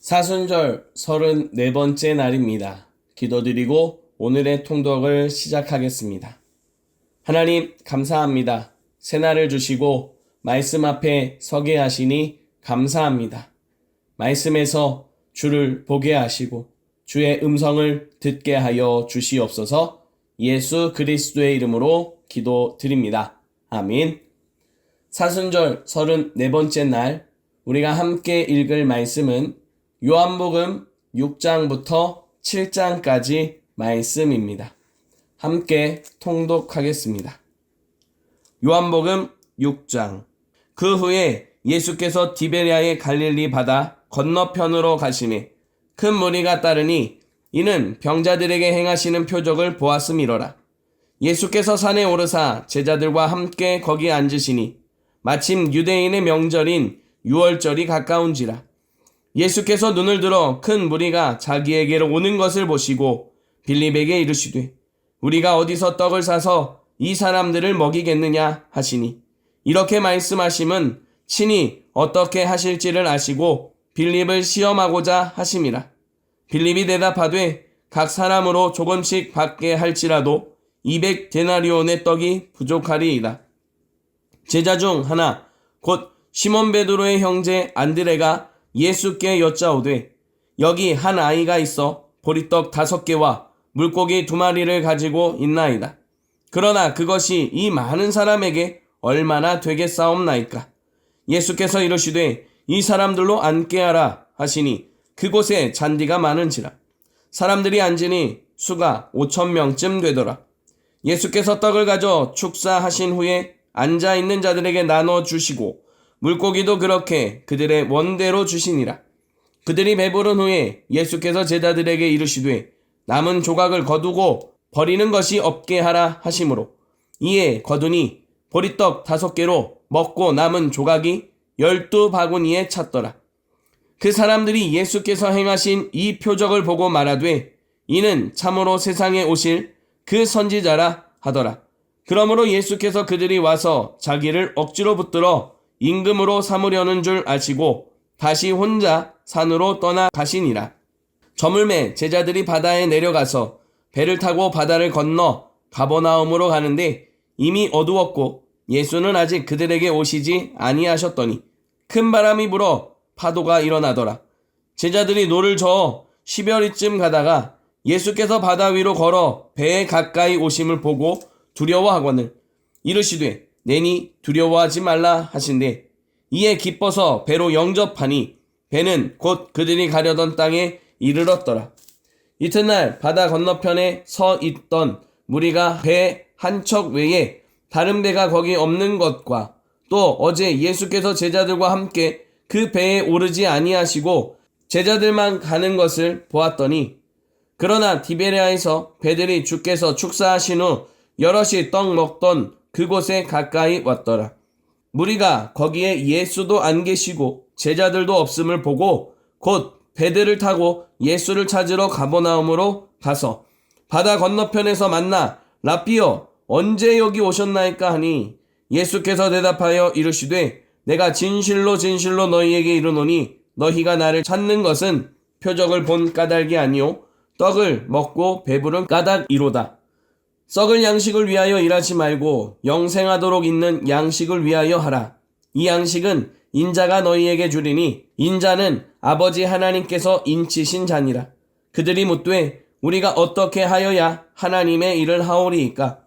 사순절 34번째 날입니다. 기도드리고 오늘의 통독을 시작하겠습니다. 하나님 감사합니다. 새날을 주시고 말씀 앞에 서게 하시니 감사합니다. 말씀에서 주를 보게 하시고 주의 음성을 듣게 하여 주시옵소서. 예수 그리스도의 이름으로 기도드립니다. 아멘. 사순절 34번째 날 우리가 함께 읽을 말씀은 요한복음 6장부터 7장까지 말씀입니다. 함께 통독하겠습니다. 요한복음 6장. 그 후에 예수께서 디베랴의 갈릴리 바다 건너편으로 가시매 큰 무리가 따르니 이는 병자들에게 행하시는 표적을 보았음이로라. 예수께서 산에 오르사 제자들과 함께 거기 앉으시니 마침 유대인의 명절인 유월절이 가까운지라. 예수께서 눈을 들어 큰 무리가 자기에게로 오는 것을 보시고 빌립에게 이르시되 우리가 어디서 떡을 사서 이 사람들을 먹이겠느냐 하시니 이렇게 말씀하심은 친히 어떻게 하실지를 아시고 빌립을 시험하고자 하심이라. 빌립이 대답하되 각 사람으로 조금씩 받게 할지라도 200데나리온의 떡이 부족하리이다. 제자 중 하나 곧 시몬 베드로의 형제 안드레가 예수께 여짜오되 여기 한 아이가 있어 보리떡 5개와 물고기 2마리를 가지고 있나이다. 그러나 그것이 이 많은 사람에게 얼마나 되겠사옵나이까. 예수께서 이르시되 이 사람들로 앉게 하라 하시니 그곳에 잔디가 많은지라. 사람들이 앉으니 수가 5,000명쯤 되더라. 예수께서 떡을 가져 축사하신 후에 앉아있는 자들에게 나눠주시고 물고기도 그렇게 그들의 원대로 주시니라. 그들이 배부른 후에 예수께서 제자들에게 이르시되 남은 조각을 거두고 버리는 것이 없게 하라 하시므로 이에 거두니 보리떡 5개로 먹고 남은 조각이 12바구니에 찼더라. 그 사람들이 예수께서 행하신 이 표적을 보고 말하되 이는 참으로 세상에 오실 그 선지자라 하더라. 그러므로 예수께서 그들이 와서 자기를 억지로 붙들어 임금으로 삼으려는 줄 아시고 다시 혼자 산으로 떠나 가시니라. 저물매 제자들이 바다에 내려가서 배를 타고 바다를 건너 가버나움으로 가는데 이미 어두웠고 예수는 아직 그들에게 오시지 아니하셨더니 큰 바람이 불어 파도가 일어나더라. 제자들이 노를 저어 10여리쯤 가다가 예수께서 바다 위로 걸어 배에 가까이 오심을 보고 두려워하거늘 이르시되 내니 두려워하지 말라 하신대 이에 기뻐서 배로 영접하니 배는 곧 그들이 가려던 땅에 이르렀더라. 이튿날 바다 건너편에 서 있던 무리가 배 한 척 외에 다른 배가 거기 없는 것과 또 어제 예수께서 제자들과 함께 그 배에 오르지 아니하시고 제자들만 가는 것을 보았더니 그러나 디베랴에서 배들이 주께서 축사하신 후 여럿이 떡 먹던 그곳에 가까이 왔더라. 무리가 거기에 예수도 안 계시고 제자들도 없음을 보고 곧 배들을 타고 예수를 찾으러 가버나움으로 가서 바다 건너편에서 만나 라삐여 언제 여기 오셨나이까 하니 예수께서 대답하여 이르시되 내가 진실로 진실로 너희에게 이르노니 너희가 나를 찾는 것은 표적을 본 까닭이 아니요 떡을 먹고 배부른 까닭이로다. 썩을 양식을 위하여 일하지 말고 영생하도록 있는 양식을 위하여 하라. 이 양식은 인자가 너희에게 주리니 인자는 아버지 하나님께서 인치신 자니라. 그들이 묻되 우리가 어떻게 하여야 하나님의 일을 하오리이까.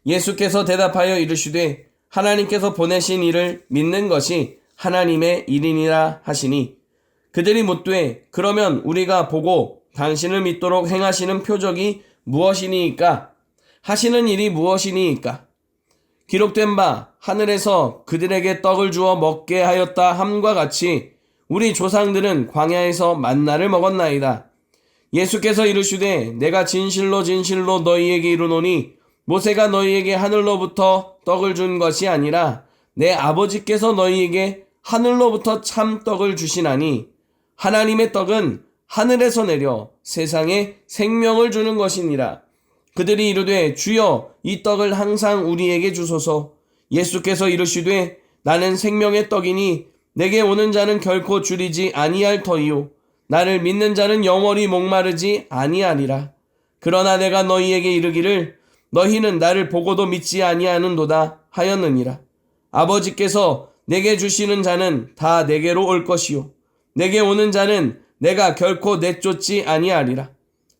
예수께서 대답하여 이르시되 하나님께서 보내신 이를 믿는 것이 하나님의 일이니라 하시니 그들이 묻되 그러면 우리가 보고 당신을 믿도록 행하시는 표적이 무엇이니이까? 하시는 일이 무엇이니이까? 기록된 바 하늘에서 그들에게 떡을 주어 먹게 하였다 함과 같이 우리 조상들은 광야에서 만나를 먹었나이다. 예수께서 이르시되 내가 진실로 진실로 너희에게 이르노니 모세가 너희에게 하늘로부터 떡을 준 것이 아니라 내 아버지께서 너희에게 하늘로부터 참 떡을 주시나니 하나님의 떡은 하늘에서 내려 세상에 생명을 주는 것이니라. 그들이 이르되 주여 이 떡을 항상 우리에게 주소서. 예수께서 이르시되 나는 생명의 떡이니 내게 오는 자는 결코 줄이지 아니할 터이요 나를 믿는 자는 영원히 목마르지 아니하리라. 그러나 내가 너희에게 이르기를 너희는 나를 보고도 믿지 아니하는도다 하였느니라. 아버지께서 내게 주시는 자는 다 내게로 올 것이요 내게 오는 자는 내가 결코 내쫓지 아니하리라.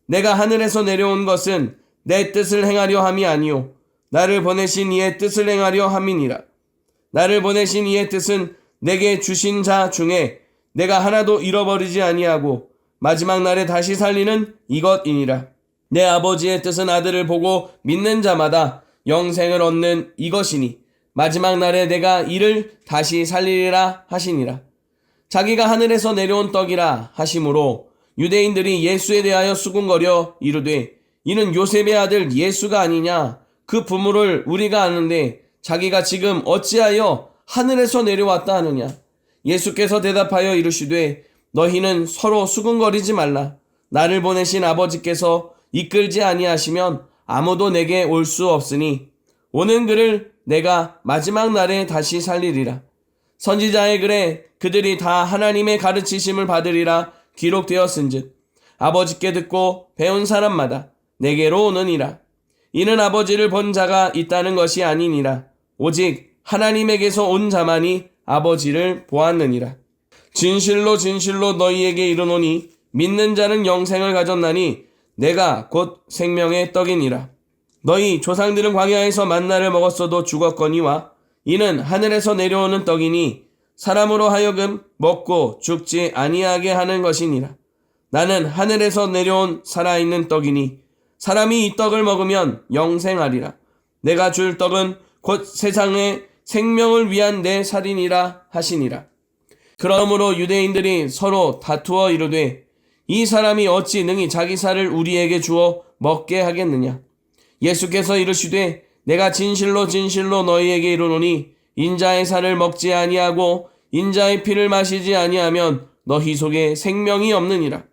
내가 하늘에서 내려온 것은 내 뜻을 행하려 함이 아니요 나를 보내신 이의 뜻을 행하려 함이니라. 나를 보내신 이의 뜻은 내게 주신 자 중에 내가 하나도 잃어버리지 아니하고 마지막 날에 다시 살리는 이것이니라. 내 아버지의 뜻은 아들을 보고 믿는 자마다 영생을 얻는 이것이니 마지막 날에 내가 이를 다시 살리리라 하시니라. 자기가 하늘에서 내려온 떡이라 하심으로 유대인들이 예수에 대하여 수군거려 이르되 이는 요셉의 아들 예수가 아니냐. 그 부모를 우리가 아는데 자기가 지금 어찌하여 하늘에서 내려왔다 하느냐. 예수께서 대답하여 이르시되 너희는 서로 수군거리지 말라. 나를 보내신 아버지께서 이끌지 아니하시면 아무도 내게 올 수 없으니 오는 그를 내가 마지막 날에 다시 살리리라. 선지자의 글에 그들이 다 하나님의 가르치심을 받으리라 기록되었은즉 아버지께 듣고 배운 사람마다 내게로 오느니라. 이는 아버지를 본 자가 있다는 것이 아니니라. 오직 하나님에게서 온 자만이 아버지를 보았느니라. 진실로 진실로 너희에게 이르노니 믿는 자는 영생을 가졌나니 내가 곧 생명의 떡이니라. 너희 조상들은 광야에서 만나를 먹었어도 죽었거니와 이는 하늘에서 내려오는 떡이니 사람으로 하여금 먹고 죽지 아니하게 하는 것이니라. 나는 하늘에서 내려온 살아있는 떡이니 사람이 이 떡을 먹으면 영생하리라. 내가 줄 떡은 곧 세상의 생명을 위한 내 살이니라 하시니라. 그러므로 유대인들이 서로 다투어 이르되 이 사람이 어찌 능히 자기 살을 우리에게 주어 먹게 하겠느냐. 예수께서 이르시되 내가 진실로 진실로 너희에게 이르노니 인자의 살을 먹지 아니하고 인자의 피를 마시지 아니하면 너희 속에 생명이 없느니라.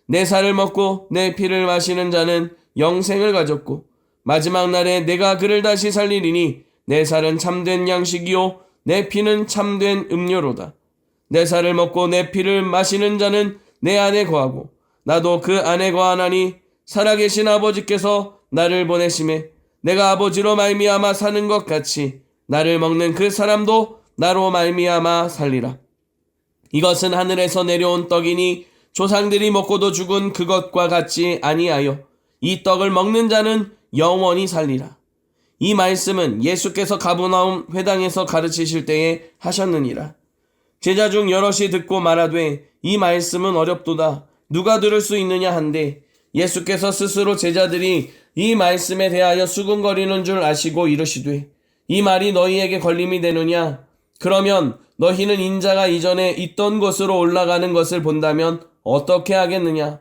내 살을 먹고 내 피를 마시는 자는 영생을 가졌고 마지막 날에 내가 그를 다시 살리리니 내 살은 참된 양식이요 내 피는 참된 음료로다. 내 살을 먹고 내 피를 마시는 자는 내 안에 거하고 나도 그 안에 거하나니 살아계신 아버지께서 나를 보내심에 내가 아버지로 말미암아 사는 것 같이 나를 먹는 그 사람도 나로 말미암아 살리라. 이것은 하늘에서 내려온 떡이니 조상들이 먹고도 죽은 그것과 같지 아니하여 이 떡을 먹는 자는 영원히 살리라. 이 말씀은 예수께서 가버나움 회당에서 가르치실 때에 하셨느니라. 제자 중 여럿이 듣고 말하되 이 말씀은 어렵도다. 누가 들을 수 있느냐 한데 예수께서 스스로 제자들이 이 말씀에 대하여 수군거리는 줄 아시고 이르시되 이 말이 너희에게 걸림이 되느냐. 그러면 너희는 인자가 이전에 있던 곳으로 올라가는 것을 본다면 어떻게 하겠느냐.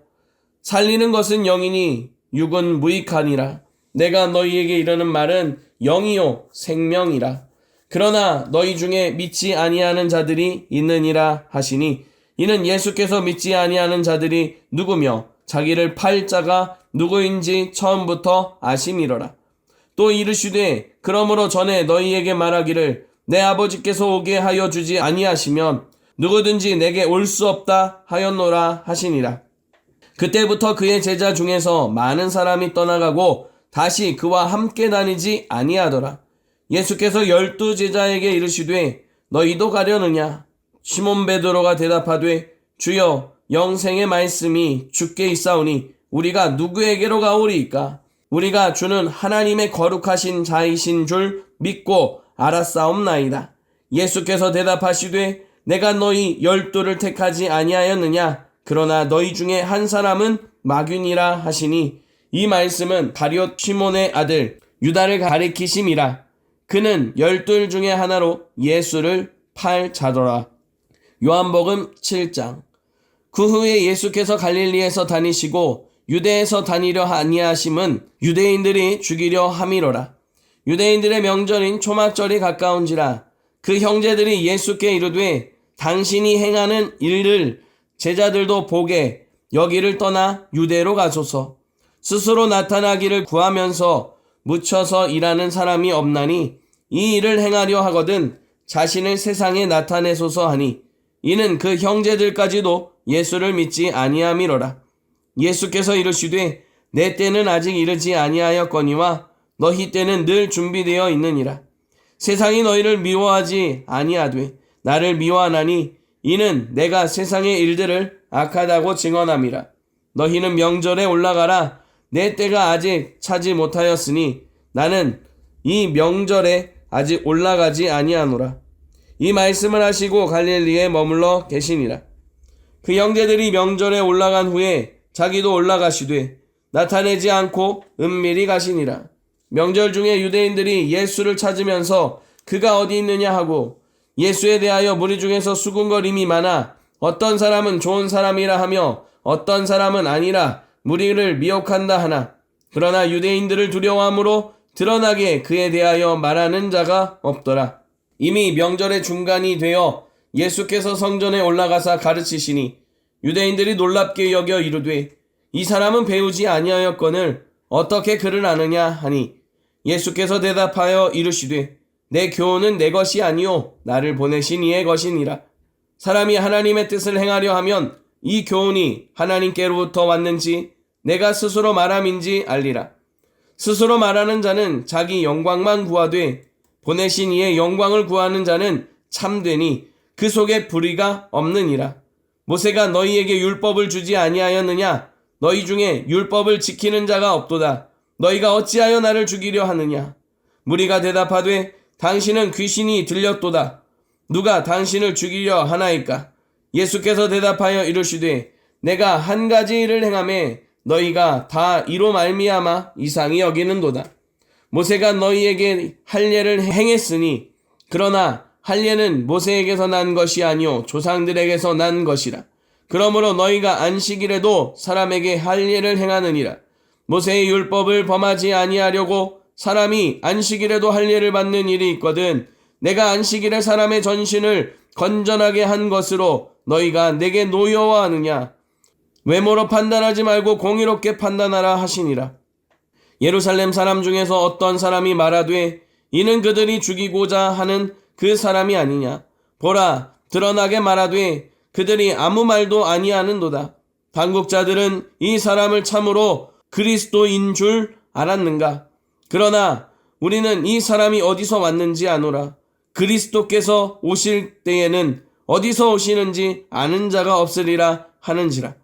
살리는 것은 영이니 육은 무익하니라. 내가 너희에게 이르는 말은 영이요 생명이라. 그러나 너희 중에 믿지 아니하는 자들이 있느니라 하시니 이는 예수께서 믿지 아니하는 자들이 누구며 자기를 팔 자가 누구인지 처음부터 아심이로라. 또 이르시되 그러므로 전에 너희에게 말하기를 내 아버지께서 오게 하여 주지 아니하시면 누구든지 내게 올 수 없다 하였노라 하시니라. 그때부터 그의 제자 중에서 많은 사람이 떠나가고 다시 그와 함께 다니지 아니하더라. 예수께서 12 제자에게 이르시되 너희도 가려느냐. 시몬 베드로가 대답하되 주여 영생의 말씀이 주께 있사오니 우리가 누구에게로 가오리이까. 우리가 주는 하나님의 거룩하신 자이신 줄 믿고 알았사옵나이다. 예수께서 대답하시되 내가 너희 12를 택하지 아니하였느냐. 그러나 너희 중에 한 사람은 마귀니라 하시니 이 말씀은 가룟 시몬의 아들 유다를 가리키심이라. 그는 12 중에 하나로 예수를 팔 자더라. 요한복음 7장. 그 후에 예수께서 갈릴리에서 다니시고 유대에서 다니려 아니하심은 유대인들이 죽이려 함이로라. 유대인들의 명절인 초막절이 가까운지라. 그 형제들이 예수께 이르되 당신이 행하는 일을 제자들도 보게 여기를 떠나 유대로 가소서. 스스로 나타나기를 구하면서 묻혀서 일하는 사람이 없나니 이 일을 행하려 하거든 자신을 세상에 나타내소서 하니 이는 그 형제들까지도 예수를 믿지 아니함이로라. 예수께서 이르시되 내 때는 아직 이르지 아니하였거니와 너희 때는 늘 준비되어 있느니라. 세상이 너희를 미워하지 아니하되 나를 미워하나니 이는 내가 세상의 일들을 악하다고 증언함이라. 너희는 명절에 올라가라. 내 때가 아직 차지 못하였으니 나는 이 명절에 아직 올라가지 아니하노라. 이 말씀을 하시고 갈릴리에 머물러 계시니라. 그 형제들이 명절에 올라간 후에 자기도 올라가시되 나타내지 않고 은밀히 가시니라. 명절 중에 유대인들이 예수를 찾으면서 그가 어디 있느냐 하고 예수에 대하여 무리 중에서 수군거림이 많아 어떤 사람은 좋은 사람이라 하며 어떤 사람은 아니라 무리를 미혹한다 하나 그러나 유대인들을 두려워함으로 드러나게 그에 대하여 말하는 자가 없더라. 이미 명절의 중간이 되어 예수께서 성전에 올라가사 가르치시니 유대인들이 놀랍게 여겨 이르되 이 사람은 배우지 아니하였거늘 어떻게 그를 아느냐 하니 예수께서 대답하여 이르시되 내 교훈은 내 것이 아니요 나를 보내신 이의 것이니라. 사람이 하나님의 뜻을 행하려 하면 이 교훈이 하나님께로부터 왔는지 내가 스스로 말함인지 알리라. 스스로 말하는 자는 자기 영광만 구하되 보내신 이의 영광을 구하는 자는 참되니 그 속에 불의가 없느니라. 모세가 너희에게 율법을 주지 아니하였느냐? 너희 중에 율법을 지키는 자가 없도다. 너희가 어찌하여 나를 죽이려 하느냐? 무리가 대답하되 당신은 귀신이 들렸도다. 누가 당신을 죽이려 하나이까? 예수께서 대답하여 이르시되 내가 한 가지 일을 행하매 너희가 다 이로 말미암아 이상히 여기는도다. 모세가 너희에게 할례를 행했으니 그러나 할례는 모세에게서 난 것이 아니요 조상들에게서 난 것이라. 그러므로 너희가 안식일에도 사람에게 할례를 행하느니라. 모세의 율법을 범하지 아니하려고 사람이 안식일에도 할례를 받는 일이 있거든 내가 안식일에 사람의 전신을 건전하게 한 것으로 너희가 내게 노여워하느냐. 외모로 판단하지 말고 공의롭게 판단하라 하시니라. 예루살렘 사람 중에서 어떤 사람이 말하되 이는 그들이 죽이고자 하는 그 사람이 아니냐. 보라 드러나게 말하되 그들이 아무 말도 아니하는도다. 당국자들은 이 사람을 참으로 그리스도인 줄 알았는가. 그러나 우리는 이 사람이 어디서 왔는지 아노라. 그리스도께서 오실 때에는 어디서 오시는지 아는 자가 없으리라 하는지라.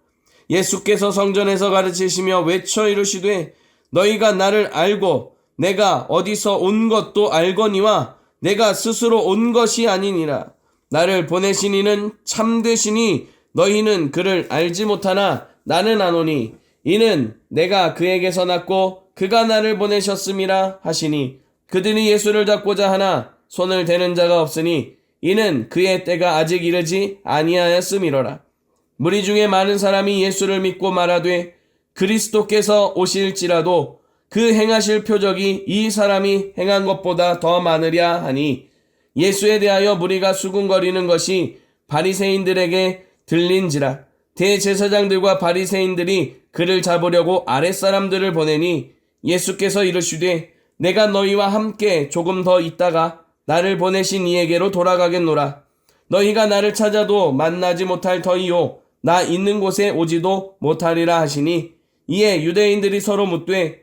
예수께서 성전에서 가르치시며 외쳐 이르시되 너희가 나를 알고 내가 어디서 온 것도 알거니와 내가 스스로 온 것이 아니니라. 나를 보내신 이는 참되시니 너희는 그를 알지 못하나 나는 아노니 이는 내가 그에게서 났고 그가 나를 보내셨음이라 하시니 그들이 예수를 잡고자 하나 손을 대는 자가 없으니 이는 그의 때가 아직 이르지 아니하였음이로라. 무리 중에 많은 사람이 예수를 믿고 말하되 그리스도께서 오실지라도 그 행하실 표적이 이 사람이 행한 것보다 더 많으랴 하니 예수에 대하여 무리가 수군거리는 것이 바리새인들에게 들린지라. 대제사장들과 바리새인들이 그를 잡으려고 아랫사람들을 보내니 예수께서 이르시되 내가 너희와 함께 조금 더 있다가 나를 보내신 이에게로 돌아가겠노라. 너희가 나를 찾아도 만나지 못할 터이요 나 있는 곳에 오지도 못하리라 하시니 이에 유대인들이 서로 묻되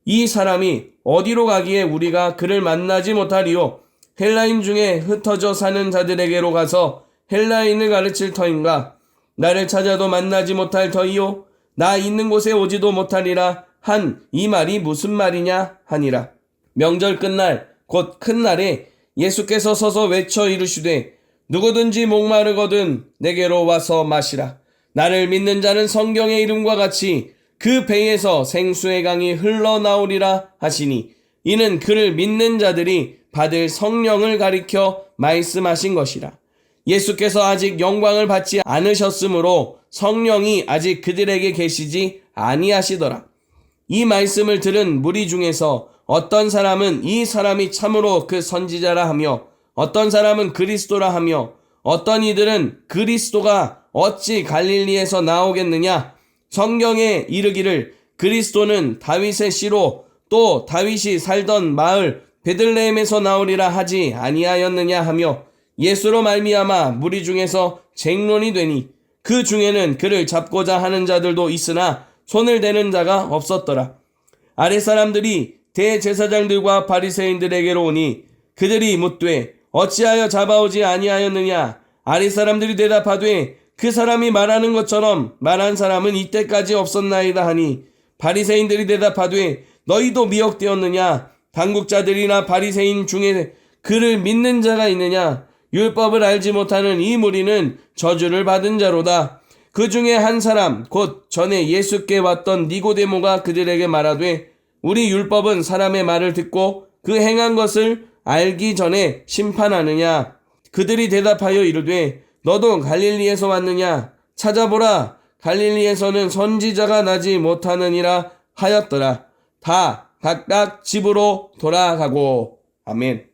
이 사람이 어디로 가기에 우리가 그를 만나지 못하리요? 헬라인 중에 흩어져 사는 자들에게로 가서 헬라인을 가르칠 터인가? 나를 찾아도 만나지 못할 터이요 나 있는 곳에 오지도 못하리라 한 이 말이 무슨 말이냐 하니라. 명절 끝날 곧 큰 날에 예수께서 서서 외쳐 이르시되 누구든지 목마르거든 내게로 와서 마시라. 나를 믿는 자는 성경의 이름과 같이 그 배에서 생수의 강이 흘러나오리라 하시니 이는 그를 믿는 자들이 받을 성령을 가리켜 말씀하신 것이라. 예수께서 아직 영광을 받지 않으셨으므로 성령이 아직 그들에게 계시지 아니하시더라. 이 말씀을 들은 무리 중에서 어떤 사람은 이 사람이 참으로 그 선지자라 하며 어떤 사람은 그리스도라 하며 어떤 이들은 그리스도가 어찌 갈릴리에서 나오겠느냐. 성경에 이르기를 그리스도는 다윗의 씨로 또 다윗이 살던 마을 베들레헴에서 나오리라 하지 아니하였느냐 하며 예수로 말미암아 무리 중에서 쟁론이 되니 그 중에는 그를 잡고자 하는 자들도 있으나 손을 대는 자가 없었더라. 아랫사람들이 대제사장들과 바리새인들에게로 오니 그들이 묻되 어찌하여 잡아오지 아니하였느냐. 아랫사람들이 대답하되 그 사람이 말하는 것처럼 말한 사람은 이때까지 없었나이다 하니 바리새인들이 대답하되 너희도 미혹되었느냐. 당국자들이나 바리새인 중에 그를 믿는 자가 있느냐. 율법을 알지 못하는 이 무리는 저주를 받은 자로다. 그 중에 한 사람 곧 전에 예수께 왔던 니고데모가 그들에게 말하되 우리 율법은 사람의 말을 듣고 그 행한 것을 알기 전에 심판하느냐. 그들이 대답하여 이르되 너도 갈릴리에서 왔느냐. 찾아보라. 갈릴리에서는 선지자가 나지 못하느니라 하였더라. 다 각각 집으로 돌아가고. 아멘.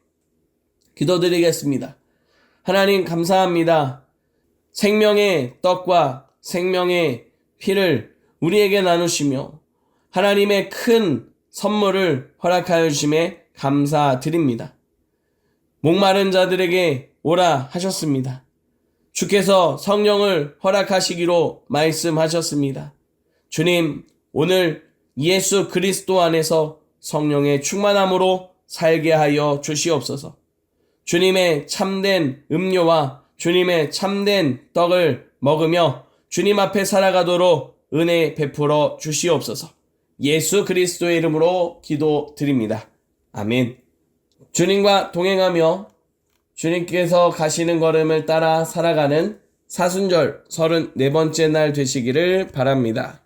기도드리겠습니다. 하나님 감사합니다. 생명의 떡과 생명의 피를 우리에게 나누시며 하나님의 큰 선물을 허락하여 주심에 감사드립니다. 목마른 자들에게 오라 하셨습니다. 주께서 성령을 허락하시기로 말씀하셨습니다. 주님, 오늘 예수 그리스도 안에서 성령의 충만함으로 살게 하여 주시옵소서. 주님의 참된 음료와 주님의 참된 떡을 먹으며 주님 앞에 살아가도록 은혜 베풀어 주시옵소서. 예수 그리스도의 이름으로 기도드립니다. 아멘. 주님과 동행하며 주님께서 가시는 걸음을 따라 살아가는 사순절 34번째 날 되시기를 바랍니다.